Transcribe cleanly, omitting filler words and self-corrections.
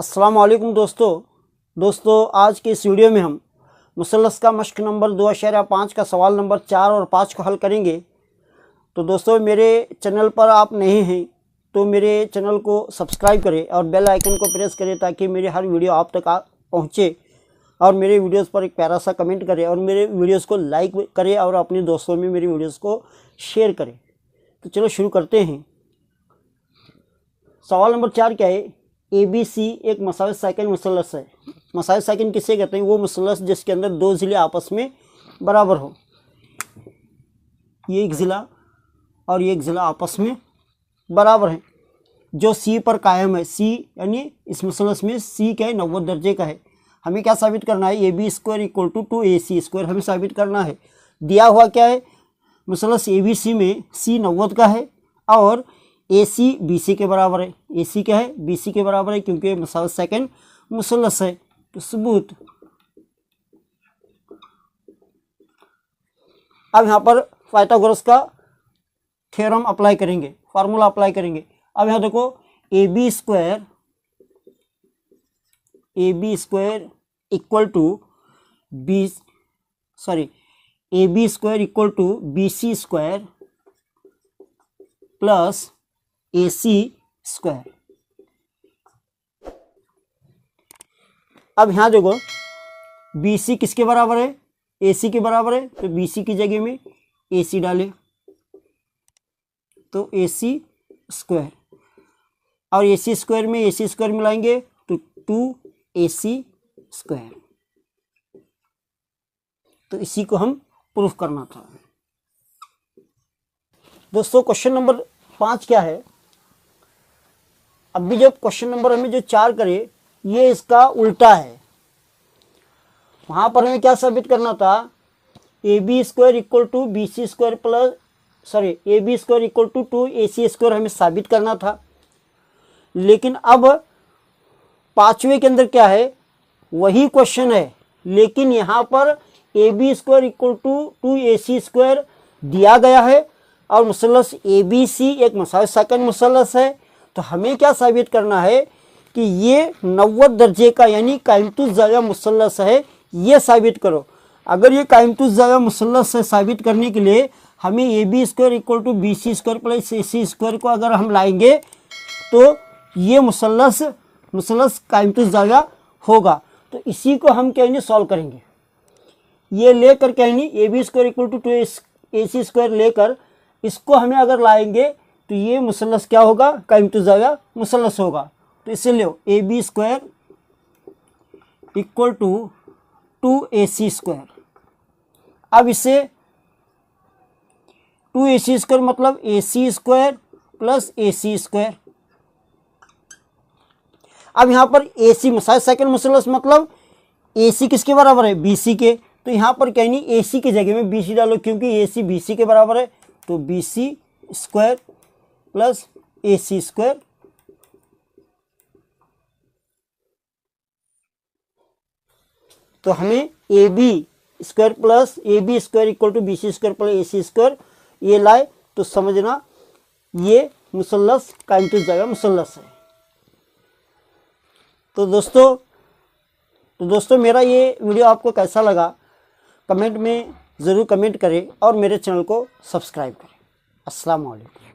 अस्सलाम वालेकुम दोस्तों आज के इस वीडियो में हम मुसल्लस का मश्क नंबर 2.5 का सवाल नंबर 4 और 5 को हल करेंगे। तो दोस्तों मेरे चैनल पर आप नए हैं तो मेरे चैनल को सब्सक्राइब करें और बेल आइकन को प्रेस करें ताकि मेरे हर वीडियो आप तक पहुँचे और मेरे वीडियोस पर एक प्यारा सा कमेंट करें और मेरे वीडियोस को लाइक करें और अपने दोस्तों में मेरी वीडियोस को शेयर करें। तो चलो शुरू करते हैं। सवाल नंबर 4 क्या है? ABC एक मसाविस साइकिल मुसल्लस है। मसाविस साइकिल किसे कहते हैं? वो मुसल्लस जिसके अंदर दो ज़िले आपस में बराबर हो। ये एक ज़िला और ये एक ज़िला आपस में बराबर है, जो C पर कायम है। C यानी इस मुसल्लस में C क्या है? 90 दर्जे का है। हमें क्या साबित करना है? AB square equal to 2AC square हमें साबित करना है। दिया हुआ क्या है? मुसल्लस ABC में C 90 का है और AC BC के बराबर है। AC क्या है? BC के बराबर है क्योंकि मसाविस साइकिल मुसल्लस है। तो सबूत। अब यहाँ पर पाइथागोरस का थ्योरम अप्लाई करेंगे, फार्मूला अप्लाई करेंगे। अब यहाँ देखो AB square equal to AB square equal to BC square plus AC square. अब यहाँ देखो BC किसके बराबर है? AC के बराबर है। तो BC की जगह में AC डाले तो AC स्क्वायर और AC स्क्वायर में AC स्क्वायर मिलाएंगे तो 2AC स्क्वायर। तो इसी को हम प्रूफ करना था। दोस्तों क्वेश्चन नंबर 5 क्या है? अभी जब क्वेश्चन नंबर हमें जो 4 करे ये इसका उल्टा है। वहां पर हमें क्या साबित करना था? AB square equal to BC square AB square equal to 2AC square हमें साबित करना था। लेकिन अब 5वें के अंदर क्या है? वही क्वेश्चन है, लेकिन यहाँ पर AB square equal to 2AC square दिया गया है और मुसल्लस ABC एक मसाविस साइकिल मुसल्लस है। तो हमें क्या साबित करना है कि ये 90 दर्जे का यानी कायमतुज़ ज़ाविया मुसल्लस है। ये साबित करो। अगर ये कायमतुज़ ज़ाविया मुसल्लस है साबित करने के लिए हमें AB square equal to BC square plus AC square को अगर हम लाएंगे तो ये मुसल्लस कायमतुज़ ज़ाविया होगा। तो इसी को हम क्या नहीं सॉल्व करेंगे। ये लेकर क्या नहीं AB square equal to 2AC square लेकर इसको हमें अगर लाएंगे तो ये मुसल्लस क्या होगा? कायमतुज़ ज़ाविया मुसल्लस होगा। तो इसे लो AB square equal to 2AC square. अब इसे 2AC स्क्वायर मतलब AC square plus AC square. अब यहाँ पर AC मसाविस साइकिल मुसल्लस मतलब AC किसके बराबर है? BC के। तो यहाँ पर क्या नहीं AC की जगह में BC डालो क्योंकि AC BC के बराबर है। तो BC square plus AC square. तो हमें AB square equal to BC square plus AC square ये लाए तो समझना ये मुसल्लस कायमतुज़ ज़ाविया मुसल्लस है। तो दोस्तों मेरा ये वीडियो आपको कैसा लगा कमेंट में ज़रूर कमेंट करें और मेरे चैनल को सब्सक्राइब करें। अस्सलाम वालेकुम।